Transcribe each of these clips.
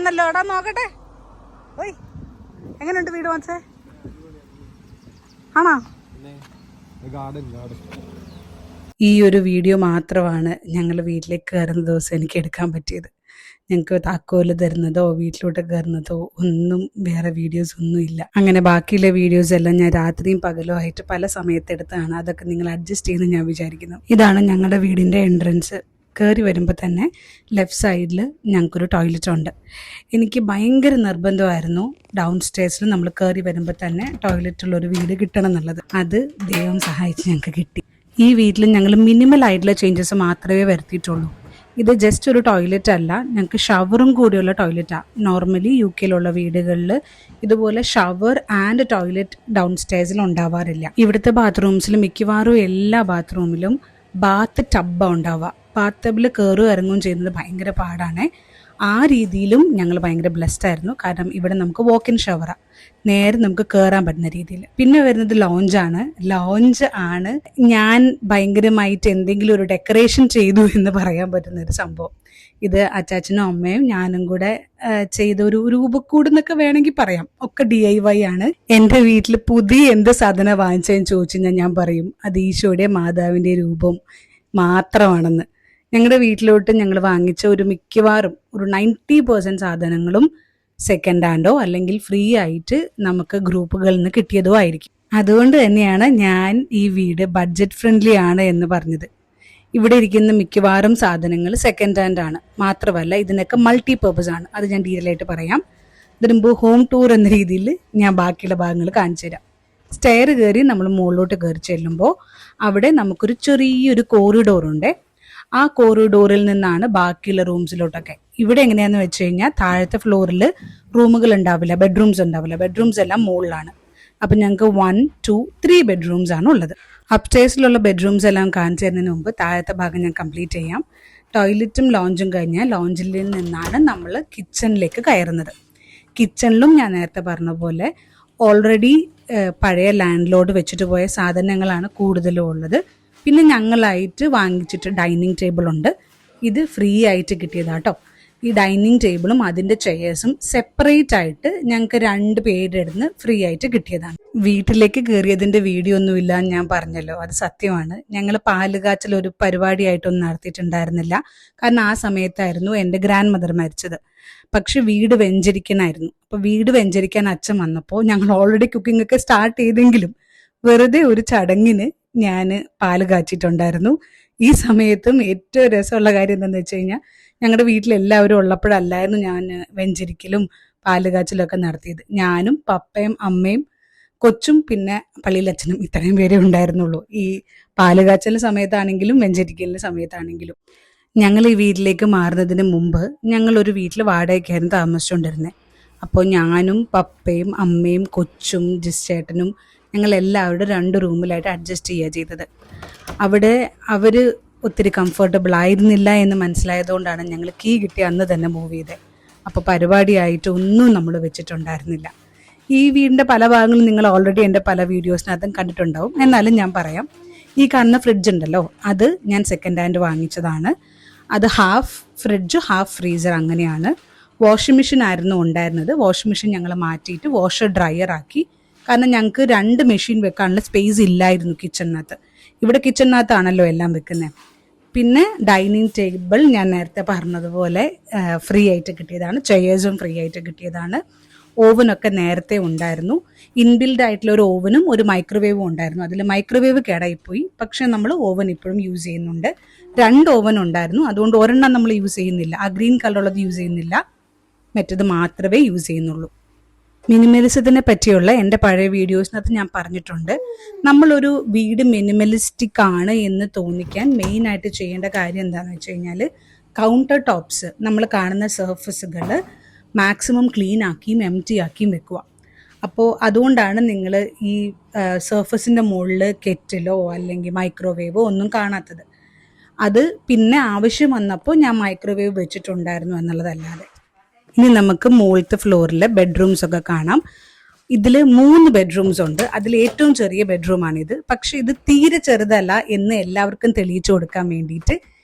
വീടാണല്ലോ. എടാ നോക്കട്ടെ. ഓയ് എങ്ങനെയുണ്ട് വീട് മനസ്സേ? ആണോ? ഈ ഒരു വീഡിയോ മാത്രമാണ് ഞങ്ങൾ വീട്ടിലേക്ക് കയറുന്ന ദിവസം എനിക്ക് എടുക്കാൻ പറ്റിയത്. ഞങ്ങൾക്ക് താക്കോല് തരുന്നതോ വീട്ടിലോട്ട് കയറുന്നതോ ഒന്നും വേറെ വീഡിയോസ് ഒന്നും ഇല്ല. അങ്ങനെ ബാക്കിയുള്ള വീഡിയോസ് എല്ലാം ഞാൻ രാത്രിയും പകലും ആയിട്ട് പല സമയത്തെടുത്താണ്. അതൊക്കെ നിങ്ങൾ അഡ്ജസ്റ്റ് ചെയ്യുന്ന ഞാൻ വിചാരിക്കുന്നു. ഇതാണ് ഞങ്ങളുടെ വീടിൻ്റെ എൻട്രൻസ്. കയറി വരുമ്പോൾ തന്നെ ലെഫ്റ്റ് സൈഡിൽ ഞങ്ങൾക്കൊരു ടോയ്ലറ്റ് ഉണ്ട്. എനിക്ക് ഭയങ്കര നിർബന്ധമായിരുന്നു ഡൗൺ സ്റ്റേഴ്സിൽ നമ്മൾ കയറി വരുമ്പോൾ തന്നെ ടോയ്ലറ്റുള്ളൊരു വീട് കിട്ടണം എന്നുള്ളത്. അത് ദൈവം സഹായിച്ച് ഞങ്ങൾക്ക് കിട്ടി. ഈ വീട്ടിൽ ഞങ്ങൾ മിനിമൽ ആയിട്ടുള്ള ചേഞ്ചസ് മാത്രമേ വരുത്തിയിട്ടുള്ളൂ. ഇത് ജസ്റ്റ് ഒരു ടോയ്ലറ്റ് അല്ല, ഞങ്ങൾക്ക് ഷവറും കൂടിയുള്ള ടോയ്ലറ്റാണ്. നോർമലി യു കെയിലുള്ള വീടുകളിൽ ഇതുപോലെ ഷവർ ആൻഡ് ടോയ്ലറ്റ് ഡൗൺ സ്റ്റേഴ്സിൽ ഉണ്ടാവാറില്ല. ഇവിടുത്തെ ബാത്റൂംസിൽ മിക്കവാറും എല്ലാ ബാത്റൂമിലും ബാത്ത് ടബ്ബാണ് ഉണ്ടാവുക. ബാത്ത് ടബിൽ കയറുകയും ഇറങ്ങുകയും ചെയ്യുന്നത് ഭയങ്കര പാടാണ്. ആ രീതിയിലും ഞങ്ങൾ ഭയങ്കര ബ്ലെസ്ഡ് ആയിരുന്നു. കാരണം ഇവിടെ നമുക്ക് വോക്ക് ഇൻ ഷവറാണ്, നേരെ നമുക്ക് കയറാൻ പറ്റുന്ന രീതിയിൽ. പിന്നെ വരുന്നത് ലോഞ്ചാണ്. ലോഞ്ച് ആണ് ഞാൻ ഭയങ്കരമായിട്ട് എന്തെങ്കിലും ഒരു ഡെക്കറേഷൻ ചെയ്തു എന്ന് പറയാൻ പറ്റുന്ന ഒരു സംഭവം. ഇത് അച്ചാച്ചനും അമ്മയും ഞാനും കൂടെ ചെയ്ത ഒരു രൂപക്കൂട് എന്നൊക്കെ വേണമെങ്കിൽ പറയാം. ഒക്കെ DIY ആണ്. എൻ്റെ വീട്ടിൽ പുതിയ എന്ത് സാധനം വാങ്ങിച്ചതെന്ന് ചോദിച്ചു കഴിഞ്ഞാൽ ഞാൻ പറയും അത് ഈശോയുടെ മാതാവിൻ്റെ രൂപം മാത്രമാണെന്ന്. ഞങ്ങളുടെ വീട്ടിലോട്ട് ഞങ്ങൾ വാങ്ങിച്ച ഒരു മിക്കവാറും ഒരു 90% സാധനങ്ങളും സെക്കൻഡ് ഹാൻഡോ അല്ലെങ്കിൽ ഫ്രീ ആയിട്ട് നമുക്ക് ഗ്രൂപ്പുകളിൽ നിന്ന് കിട്ടിയതോ ആയിരിക്കും. അതുകൊണ്ട് തന്നെയാണ് ഞാൻ ഈ വീട് ബഡ്ജറ്റ് ഫ്രണ്ട്ലി ആണ് എന്ന് പറഞ്ഞത്. ഇവിടെ ഇരിക്കുന്ന മിക്കവാറും സാധനങ്ങൾ സെക്കൻഡ് ഹാൻഡ് ആണ്. മാത്രമല്ല ഇതിനൊക്കെ മൾട്ടി പർപ്പസ് ആണ്. അത് ഞാൻ ഡീറ്റെയിൽ ആയിട്ട് പറയാം. ഇതിന് മുമ്പ് ഹോം ടൂർ എന്ന രീതിയിൽ ഞാൻ ബാക്കിയുള്ള ഭാഗങ്ങൾ കാണിച്ചു തരാം. സ്റ്റെയർ കയറി നമ്മൾ മുകളിലോട്ട് കയറി ചെല്ലുമ്പോൾ അവിടെ നമുക്കൊരു ചെറിയൊരു കോറിഡോറുണ്ട്. ആ കോറിഡോറിൽ നിന്നാണ് ബാക്കിയുള്ള റൂംസിലോട്ടൊക്കെ. ഇവിടെ എങ്ങനെയാണെന്ന് വെച്ച് കഴിഞ്ഞാൽ താഴത്തെ ഫ്ലോറിൽ റൂമുകൾ ഉണ്ടാവില്ല, ബെഡ്റൂംസ് ഉണ്ടാവില്ല. ബെഡ്റൂംസ് എല്ലാം മുകളിലാണ്. അപ്പം ഞങ്ങൾക്ക് 1, 2, 3 ബെഡ്റൂംസ് ആണ് ഉള്ളത്. അപ്സ്റ്റേഴ്സിലുള്ള ബെഡ്റൂംസ് എല്ലാം കാണിച്ചു തരുന്നതിന് മുമ്പ് താഴത്തെ ഭാഗം ഞാൻ കംപ്ലീറ്റ് ചെയ്യാം. ടോയ്ലറ്റും ലോഞ്ചും കഴിഞ്ഞാൽ ലോഞ്ചിൽ നിന്നാണ് നമ്മൾ കിച്ചണിലേക്ക് കയറുന്നത്. കിച്ചണിലും ഞാൻ നേരത്തെ പറഞ്ഞ പോലെ ഓൾറെഡി പഴയ ലാൻഡ് ലോഡ് വെച്ചിട്ട് പോയ സാധനങ്ങളാണ് കൂടുതലും ഉള്ളത്. പിന്നെ ഞങ്ങളായിട്ട് വാങ്ങിച്ചിട്ട് ഡൈനിങ് ടേബിൾ ഉണ്ട്. ഇത് ഫ്രീ ആയിട്ട് കിട്ടിയതാട്ടോ. ഈ ഡൈനിങ് ടേബിളും അതിൻ്റെ ചെയേഴ്സും സെപ്പറേറ്റ് ആയിട്ട് ഞങ്ങൾക്ക് 2 പേരെടുന്ന് ഫ്രീ ആയിട്ട് കിട്ടിയതാണ്. വീട്ടിലേക്ക് കയറിയതിൻ്റെ വീഡിയോ ഒന്നുമില്ല എന്ന് ഞാൻ പറഞ്ഞല്ലോ, അത് സത്യമാണ്. ഞങ്ങൾ പാലുകാച്ചൽ ഒരു പരിപാടിയായിട്ടൊന്നും നടത്തിയിട്ടുണ്ടായിരുന്നില്ല. കാരണം ആ സമയത്തായിരുന്നു എൻ്റെ ഗ്രാൻഡ് മദർ മരിച്ചത്. പക്ഷെ വീട് വെഞ്ചരിക്കാനായിരുന്നു. അപ്പോൾ വീട് വെഞ്ചരിക്കാൻ അച്ഛൻ വന്നപ്പോൾ ഞങ്ങൾ ഓൾറെഡി കുക്കിംഗ് ഒക്കെ സ്റ്റാർട്ട് ചെയ്തെങ്കിലും വെറുതെ ഒരു ചടങ്ങിന് ഞാൻ പാല് കാച്ചിട്ടുണ്ടായിരുന്നു. ഈ സമയത്തും ഏറ്റവും രസമുള്ള കാര്യം എന്താണെന്ന് വെച്ച് കഴിഞ്ഞാൽ ഞങ്ങളുടെ വീട്ടിലെല്ലാവരും ഉള്ളപ്പോഴല്ലായിരുന്നു ഞാൻ വെഞ്ചരിക്കലും പാല് കാച്ചിലും ഒക്കെ നടത്തിയത്. ഞാനും പപ്പയും അമ്മയും കൊച്ചും പിന്നെ പള്ളിയിലച്ഛനും ഇത്രയും പേരേ ഉണ്ടായിരുന്നുള്ളൂ. ഈ പാല് കാച്ചലിൻ്റെ സമയത്താണെങ്കിലും വെഞ്ചരിക്കലിൻ്റെ സമയത്താണെങ്കിലും. ഞങ്ങൾ ഈ വീട്ടിലേക്ക് മാറുന്നതിന് മുമ്പ് ഞങ്ങളൊരു വീട്ടിൽ വാടകയ്ക്കായിരുന്നു താമസിച്ചുകൊണ്ടിരുന്നത്. അപ്പോൾ ഞാനും പപ്പയും അമ്മയും കൊച്ചും ജിസ്റ്റേട്ടനും ഞങ്ങൾ എല്ലാവരും 2 റൂമിലായിട്ട് അഡ്ജസ്റ്റ് ചെയ്യുക ചെയ്തത്. അവിടെ അവർ ഒത്തിരി കംഫർട്ടബിൾ ആയിരുന്നില്ല എന്ന് മനസ്സിലായതുകൊണ്ടാണ് ഞങ്ങൾ കീ കിട്ടി അന്ന് തന്നെ മൂവ് ചെയ്തത്. അപ്പോൾ പരിപാടിയായിട്ട് ഒന്നും നമ്മൾ വെച്ചിട്ടുണ്ടായിരുന്നില്ല. ഈ വീടിൻ്റെ പല ഭാഗങ്ങളും നിങ്ങൾ ഓൾറെഡി എൻ്റെ പല വീഡിയോസിനകത്തും കണ്ടിട്ടുണ്ടാവും. എന്നാലും ഞാൻ പറയാം. ഈ കാണുന്ന ഫ്രിഡ്ജ് ഉണ്ടല്ലോ, അത് ഞാൻ സെക്കൻഡ് ഹാൻഡ് വാങ്ങിച്ചതാണ്. അത് ഹാഫ് ഫ്രിഡ്ജ് ഹാഫ് ഫ്രീസർ അങ്ങനെയാണ്. വാഷിംഗ് മെഷീൻ ആയിരുന്നു ഉണ്ടായിരുന്നത്. വാഷിംഗ് മെഷീൻ ഞങ്ങൾ മാറ്റിയിട്ട് വാഷർ ഡ്രയർ ആക്കി. കാരണം ഞങ്ങൾക്ക് 2 മെഷീൻ വെക്കാനുള്ള സ്പേസ് ഇല്ലായിരുന്നു കിച്ചണിനകത്ത്. ഇവിടെ കിച്ചണിനകത്താണല്ലോ എല്ലാം വെക്കുന്നത്. പിന്നെ ഡൈനിങ് ടേബിൾ ഞാൻ നേരത്തെ പറഞ്ഞതുപോലെ ഫ്രീ ആയിട്ട് കിട്ടിയതാണ്. ചെയേഴ്സും ഫ്രീ ആയിട്ട് കിട്ടിയതാണ്. ഓവനൊക്കെ നേരത്തെ ഉണ്ടായിരുന്നു. ഇൻബിൽഡ് ആയിട്ടുള്ള ഒരു ഓവനും ഒരു മൈക്രോവേവും ഉണ്ടായിരുന്നു. അതിൽ മൈക്രോവേവ് കേടായിപ്പോയി. പക്ഷെ നമ്മൾ ഓവൻ ഇപ്പോഴും യൂസ് ചെയ്യുന്നുണ്ട്. 2 ഓവൻ ഉണ്ടായിരുന്നു. അതുകൊണ്ട് ഒരെണ്ണം നമ്മൾ യൂസ് ചെയ്യുന്നില്ല. ആ ഗ്രീൻ കളറുള്ളത് യൂസ് ചെയ്യുന്നില്ല, മറ്റത് മാത്രമേ യൂസ് ചെയ്യുന്നുള്ളൂ. മിനിമലിസത്തിനെ പറ്റിയുള്ള എൻ്റെ പഴയ വീഡിയോസിനകത്ത് ഞാൻ പറഞ്ഞിട്ടുണ്ട്. നമ്മളൊരു വീട് മിനിമലിസ്റ്റിക് ആണ് എന്ന് തോന്നിക്കാൻ മെയിനായിട്ട് ചെയ്യേണ്ട കാര്യം എന്താണെന്ന് വെച്ച് കഴിഞ്ഞാൽ കൗണ്ടർ ടോപ്സ്, നമ്മൾ കാണുന്ന സർഫസുകൾ മാക്സിമം ക്ലീൻ ആക്കിയും എംറ്റി ആക്കിയും വെക്കുക. അപ്പോൾ അതുകൊണ്ടാണ് നിങ്ങൾ ഈ സർഫസിൻ്റെ മുകളിൽ കെറ്റിലോ അല്ലെങ്കിൽ മൈക്രോവേവോ ഒന്നും കാണാത്തത്. അത് പിന്നെ ആവശ്യം വന്നപ്പോൾ ഞാൻ മൈക്രോവേവ് വെച്ചിട്ടുണ്ടായിരുന്നു എന്നുള്ളതല്ലാതെ. ഇനി നമുക്ക് മുകളിലത്തെ ഫ്ലോറിലെ ബെഡ്റൂംസ് ഒക്കെ കാണാം. ഇതിൽ 3 ബെഡ്റൂംസ് ഉണ്ട്. അതിൽ ഏറ്റവും ചെറിയ ബെഡ്റൂമാണിത്. പക്ഷെ ഇത് തീരെ ചെറുതല്ല എന്ന് എല്ലാവർക്കും തെളിയിച്ചു കൊടുക്കാൻ വേണ്ടിയിട്ട്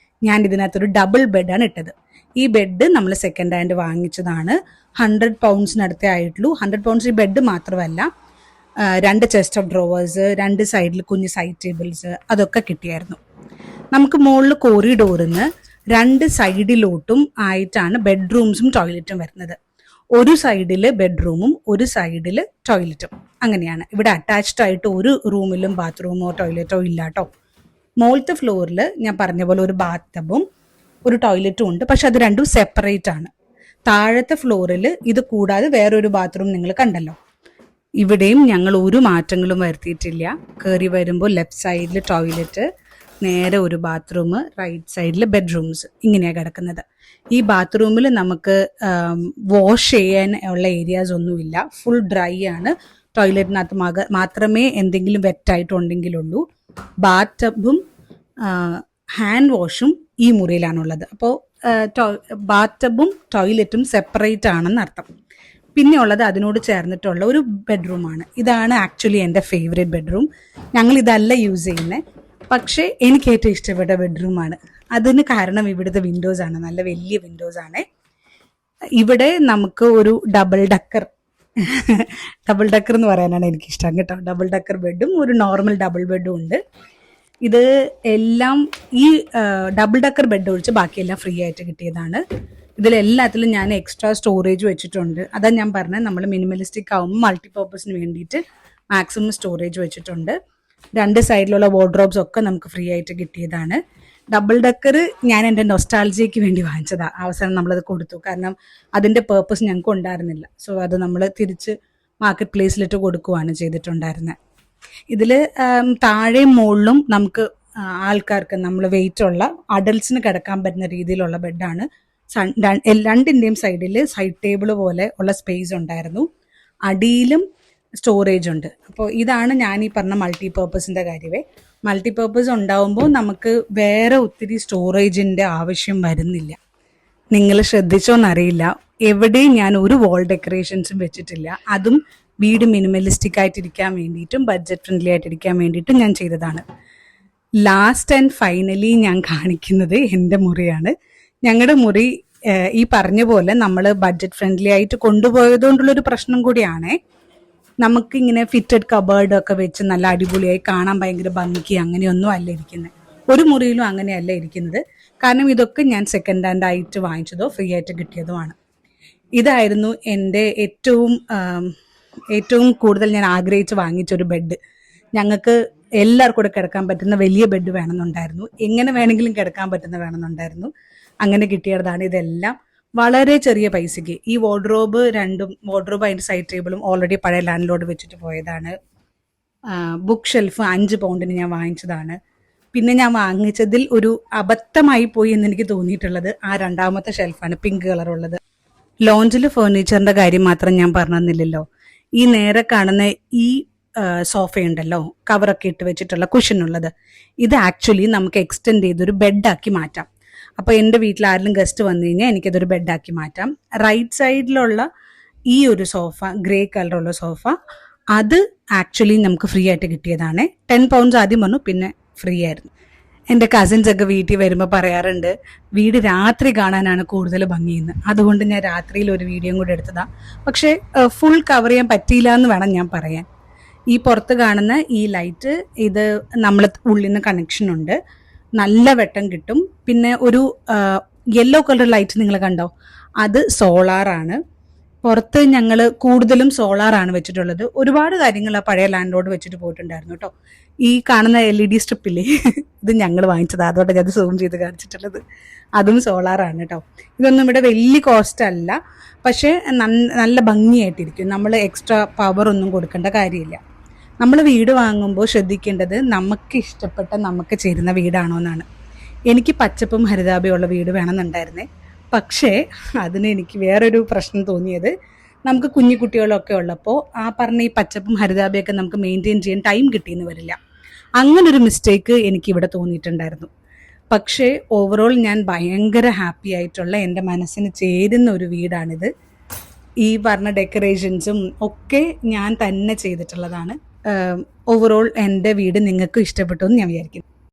ഞാൻ ഇതിനകത്തൊരു ഡബിൾ ബെഡാണ് ഇട്ടത്. ഈ ബെഡ് നമ്മൾ സെക്കൻഡ് ഹാൻഡ് വാങ്ങിച്ചതാണ്. 100 പൗണ്ട്സിനടുത്തേ ആയിട്ടുള്ളൂ. 100 പൗണ്ട്സ് ഈ ബെഡ് മാത്രമല്ല, 2 ചെസ്റ്റ് ഓഫ് ഡ്രോവേഴ്സ്, 2 സൈഡിൽ കുഞ്ഞ് സൈഡ് ടേബിൾസ്, അതൊക്കെ കിട്ടിയായിരുന്നു. നമുക്ക് മുകളിൽ കോറിഡോറിന്ന് 2 സൈഡിലോട്ടും ആയിട്ടാണ് ബെഡ്റൂംസും ടോയ്ലറ്റും വരുന്നത്. ഒരു സൈഡിൽ ബെഡ്റൂമും ഒരു സൈഡിൽ ടോയ്ലറ്റും, അങ്ങനെയാണ്. ഇവിടെ അറ്റാച്ച്ഡ് ആയിട്ട് ഒരു റൂമിലും ബാത്റൂമോ ടോയ്ലറ്റോ ഇല്ല കേട്ടോ. മുകളിലത്തെ ഫ്ലോറിൽ ഞാൻ പറഞ്ഞ പോലെ ഒരു ബാത്ത് ടബും ഒരു ടോയ്ലറ്റും ഉണ്ട്, പക്ഷെ അത് രണ്ടും സെപ്പറേറ്റ് ആണ്. താഴത്തെ ഫ്ലോറിൽ ഇത് കൂടാതെ വേറൊരു ബാത്റൂം നിങ്ങൾ കണ്ടല്ലോ. ഇവിടെയും ഞങ്ങൾ ഒരു മാറ്റങ്ങളും വരുത്തിയിട്ടില്ല. കയറി വരുമ്പോൾ ലെഫ്റ്റ് സൈഡിൽ ടോയ്ലറ്റ്, നേരെ ഒരു ബാത്റൂം, റൈറ്റ് സൈഡിൽ ബെഡ്റൂംസ്, ഇങ്ങനെയാണ് കിടക്കുന്നത്. ഈ ബാത്റൂമിൽ നമുക്ക് വാഷ് ചെയ്യാൻ ഉള്ള ഏരിയാസ് ഒന്നുമില്ല, ഫുൾ ഡ്രൈ ആണ്. ടോയ്ലറ്റിനകത്ത് മാത്രമേ എന്തെങ്കിലും വെറ്റായിട്ടുണ്ടെങ്കിലുള്ളൂ. ബാത്ത് ടബും ഹാൻഡ് വാഷും ഈ മുറിയിലാണുള്ളത്. അപ്പോൾ ബാത്ത് ടബും ടോയ്ലറ്റും സെപ്പറേറ്റ് ആണെന്ന് അർത്ഥം. പിന്നെ ഉള്ളത് അതിനോട് ചേർന്നിട്ടുള്ള ഒരു ബെഡ്റൂമാണ്. ഇതാണ് ആക്ച്വലി എൻ്റെ ഫേവറേറ്റ് ബെഡ്റൂം. ഞങ്ങൾ ഇതല്ല യൂസ് ചെയ്യുന്നത്, പക്ഷേ എനിക്ക് ഏറ്റവും ഇഷ്ടപ്പെട്ട ബെഡ്റൂമാണ്. അതിന് കാരണം ഇവിടുത്തെ വിൻഡോസ് ആണ്, നല്ല വലിയ വിൻഡോസ് ആണ്. ഇവിടെ നമുക്ക് ഒരു ഡബിൾ ഡക്കർ എന്ന് പറയാനാണ് എനിക്കിഷ്ടം കേട്ടോ. ഡബിൾ ഡക്കർ ബെഡും ഒരു നോർമൽ ഡബിൾ ബെഡും ഉണ്ട്. ഇത് എല്ലാം ഈ ഡബിൾ ഡക്കർ ബെഡ് ഒഴിച്ച് ബാക്കിയെല്ലാം ഫ്രീ ആയിട്ട് കിട്ടിയതാണ്. ഇതിലെല്ലാത്തിലും ഞാൻ എക്സ്ട്രാ സ്റ്റോറേജ് വെച്ചിട്ടുണ്ട്. അതാ ഞാൻ പറഞ്ഞത്, നമ്മൾ മിനിമലിസ്റ്റിക് ആവുമ്പോൾ മൾട്ടിപർപ്പസിന് വേണ്ടിയിട്ട് മാക്സിമം സ്റ്റോറേജ് വെച്ചിട്ടുണ്ട്. 2 സൈഡിലുള്ള വാർഡ്രോബ്സ് ഒക്കെ നമുക്ക് ഫ്രീ ആയിട്ട് കിട്ടിയതാണ്. ഡബിൾ ഡക്കർ ഞാൻ എൻ്റെ നൊസ്റ്റാൾജിയയ്ക്ക് വേണ്ടി വാങ്ങിച്ചതാണ്. അവസാനം നമ്മളത് കൊടുത്തു, കാരണം അതിൻ്റെ പേർപ്പസ് ഞങ്ങൾക്ക് ഉണ്ടായിരുന്നില്ല. സോ അത് നമ്മൾ തിരിച്ച് മാർക്കറ്റ് പ്ലേസിലിട്ട് കൊടുക്കുകയാണ് ചെയ്തിട്ടുണ്ടായിരുന്നത്. ഇതിൽ താഴെയും മുകളിലും നമുക്ക് ആൾക്കാർക്ക്, നമ്മൾ വെയിറ്റുള്ള അഡൽട്സിന് കിടക്കാൻ പറ്റുന്ന രീതിയിലുള്ള ബെഡാണ്. രണ്ടിൻ്റെയും സൈഡിൽ സൈഡ് ടേബിൾ പോലെ ഉള്ള സ്പേസ് ഉണ്ടായിരുന്നു. അടിയിലും സ്റ്റോറേജ് ഉണ്ട്. അപ്പോൾ ഇതാണ് ഞാൻ ഈ പറഞ്ഞ മൾട്ടിപർപ്പസിൻ്റെ കാര്യമേ. മൾട്ടിപർപ്പസ് ഉണ്ടാവുമ്പോൾ നമുക്ക് വേറെ ഒത്തിരി സ്റ്റോറേജിൻ്റെ ആവശ്യം വരുന്നില്ല. നിങ്ങൾ ശ്രദ്ധിച്ചോന്നറിയില്ല, എവിടെയും ഞാൻ ഒരു വാൾ ഡെക്കറേഷൻസും വെച്ചിട്ടില്ല. അതും വീട് മിനിമലിസ്റ്റിക് ആയിട്ടിരിക്കാൻ വേണ്ടിയിട്ടും ബഡ്ജറ്റ് ഫ്രണ്ട്ലി ആയിട്ടിരിക്കാൻ വേണ്ടിയിട്ടും ഞാൻ ചെയ്തതാണ്. ലാസ്റ്റ് ആൻഡ് ഫൈനലി ഞാൻ കാണിക്കുന്നത് എൻ്റെ മുറിയാണ്. ഞങ്ങളുടെ മുറി ഈ പറഞ്ഞ പോലെ നമ്മൾ ബഡ്ജറ്റ് ഫ്രണ്ട്ലി ആയിട്ട് കൊണ്ടുപോയതുകൊണ്ടുള്ളൊരു പ്രശ്നം കൂടിയാണേ. നമുക്കിങ്ങനെ ഫിറ്റഡ് കബേർഡ് ഒക്കെ വെച്ച് നല്ല അടിപൊളിയായി കാണാൻ ഭയങ്കര ഭംഗിക്ക് അങ്ങനെയൊന്നും അല്ല ഇരിക്കുന്നത്. ഒരു മുറിയിലും അങ്ങനെയല്ല ഇരിക്കുന്നത്. കാരണം ഇതൊക്കെ ഞാൻ സെക്കൻഡ് ഹാൻഡ് ആയിട്ട് വാങ്ങിച്ചതോ ഫ്രീ ആയിട്ട് കിട്ടിയതോ ആണ്. ഇതായിരുന്നു എൻ്റെ ഏറ്റവും കൂടുതൽ ഞാൻ ആഗ്രഹിച്ച് വാങ്ങിച്ചൊരു ബെഡ്. ഞങ്ങൾക്ക് എല്ലാവർക്കും കൂടെ കിടക്കാൻ പറ്റുന്ന വലിയ ബെഡ് വേണമെന്നുണ്ടായിരുന്നു, എങ്ങനെ വേണമെങ്കിലും കിടക്കാൻ പറ്റുന്ന വേണമെന്നുണ്ടായിരുന്നു. അങ്ങനെ കിട്ടിയതാണ് ഇതെല്ലാം വളരെ ചെറിയ പൈസയ്ക്ക്. ഈ വാർഡ്രോബ് അതിൻ്റെ സൈഡ് ടേബിളും ഓൾറെഡി പഴയ ലാൻഡ് ലോഡ് വെച്ചിട്ട് പോയതാണ്. ബുക്ക് ഷെൽഫ് 5 പൗണ്ടിന് ഞാൻ വാങ്ങിച്ചതാണ്. പിന്നെ ഞാൻ വാങ്ങിച്ചതിൽ ഒരു അബദ്ധമായി പോയി എന്ന് എനിക്ക് തോന്നിയിട്ടുള്ളത് ആ 2ാമത്തെ ഷെൽഫാണ്, പിങ്ക് കളറുള്ളത്. ലോഞ്ചിൽ ഫേർണിച്ചറിൻ്റെ കാര്യം മാത്രം ഞാൻ പറഞ്ഞില്ലല്ലോ. ഈ നേരെ കാണുന്ന ഈ സോഫയുണ്ടല്ലോ, കവറൊക്കെ ഇട്ട് വെച്ചിട്ടുള്ള കുഷനുള്ളത്, ഇത് ആക്ച്വലി നമുക്ക് എക്സ്റ്റെൻഡ് ചെയ്തൊരു ബെഡാക്കി മാറ്റാം. അപ്പോൾ എൻ്റെ വീട്ടിൽ ആരെങ്കിലും ഗസ്റ്റ് വന്നു കഴിഞ്ഞാൽ എനിക്കതൊരു ബെഡാക്കി മാറ്റാം. റൈറ്റ് സൈഡിലുള്ള ഈ ഒരു സോഫ, ഗ്രേ കളറുള്ള സോഫ, അത് ആക്ച്വലി നമുക്ക് ഫ്രീ ആയിട്ട് കിട്ടിയതാണ്. 10 പൗണ്ട്സ് ആദ്യം വന്നു, പിന്നെ ഫ്രീ ആയിരുന്നു. എൻ്റെ കസിൻസ് ഒക്കെ വീട്ടിൽ വരുമ്പോൾ പറയാറുണ്ട്, വീട് രാത്രി കാണാനാണ് കൂടുതൽ ഭംഗിയെന്ന്. അതുകൊണ്ട് ഞാൻ രാത്രിയിൽ ഒരു വീഡിയോ കൂടെ എടുത്തതാണ്. പക്ഷേ ഫുൾ കവർ ചെയ്യാൻ പറ്റിയില്ല എന്ന് വേണം ഞാൻ പറയാൻ. ഈ പുറത്ത് കാണുന്ന ഈ ലൈറ്റ്, ഇത് നമ്മൾ ഉള്ളിൽ നിന്ന് കണക്ഷൻ ഉണ്ട്, നല്ല വെട്ടം കിട്ടും. പിന്നെ ഒരു യെല്ലോ കളർ ലൈറ്റ് നിങ്ങൾ കണ്ടോ, അത് സോളാറാണ്. പുറത്ത് ഞങ്ങൾ കൂടുതലും സോളാറാണ് വെച്ചിട്ടുള്ളത്. ഒരുപാട് കാര്യങ്ങൾ ആ പഴയ ലാൻഡ് ലോഡ് വെച്ചിട്ട് പോയിട്ടുണ്ടായിരുന്നു കേട്ടോ. ഈ കാണുന്ന LED സ്ട്രിപ്പില്ലേ, ഇത് ഞങ്ങൾ വാങ്ങിച്ചത്, അതുകൊണ്ട് ഞാൻ സൂം ചെയ്ത് കാണിച്ചിട്ടുള്ളത്. അതും സോളാറാണ് കേട്ടോ. ഇതൊന്നും ഇവിടെ വലിയ കോസ്റ്റ് അല്ല, പക്ഷേ നല്ല ഭംഗിയായിട്ടിരിക്കും. നമ്മൾ എക്സ്ട്രാ പവർ ഒന്നും കൊടുക്കേണ്ട കാര്യമില്ല. നമ്മൾ വീട് വാങ്ങുമ്പോൾ ശ്രദ്ധിക്കേണ്ടത് നമുക്ക് ഇഷ്ടപ്പെട്ട, നമുക്ക് ചേരുന്ന വീടാണോ എന്നാണ്. എനിക്ക് പച്ചപ്പും ഹരിതാപയുള്ള വീട് വേണമെന്നുണ്ടായിരുന്നേ. പക്ഷേ അതിന് എനിക്ക് വേറൊരു പ്രശ്നം തോന്നിയത്, നമുക്ക് കുഞ്ഞു കുട്ടികളൊക്കെ ഉള്ളപ്പോൾ ആ പറഞ്ഞ ഈ പച്ചപ്പും ഹരിതാപയൊക്കെ നമുക്ക് മെയിൻറ്റെയിൻ ചെയ്യാൻ ടൈം കിട്ടിയെന്ന് വരില്ല. അങ്ങനൊരു മിസ്റ്റേക്ക് എനിക്കിവിടെ തോന്നിയിട്ടുണ്ടായിരുന്നു. പക്ഷേ ഓവറോൾ ഞാൻ ഭയങ്കര ഹാപ്പി ആയിട്ടുള്ള, എൻ്റെ മനസ്സിന് ചേരുന്ന ഒരു വീടാണിത്. ഈ പറഞ്ഞ ഡെക്കറേഷൻസും ഒക്കെ ഞാൻ തന്നെ ചെയ്തിട്ടുള്ളതാണ്. ഓവറോൾ എൻ്റെ വീട് നിങ്ങൾക്ക് ഇഷ്ടപ്പെട്ടു എന്ന് ഞാൻ വിചാരിക്കുന്നു.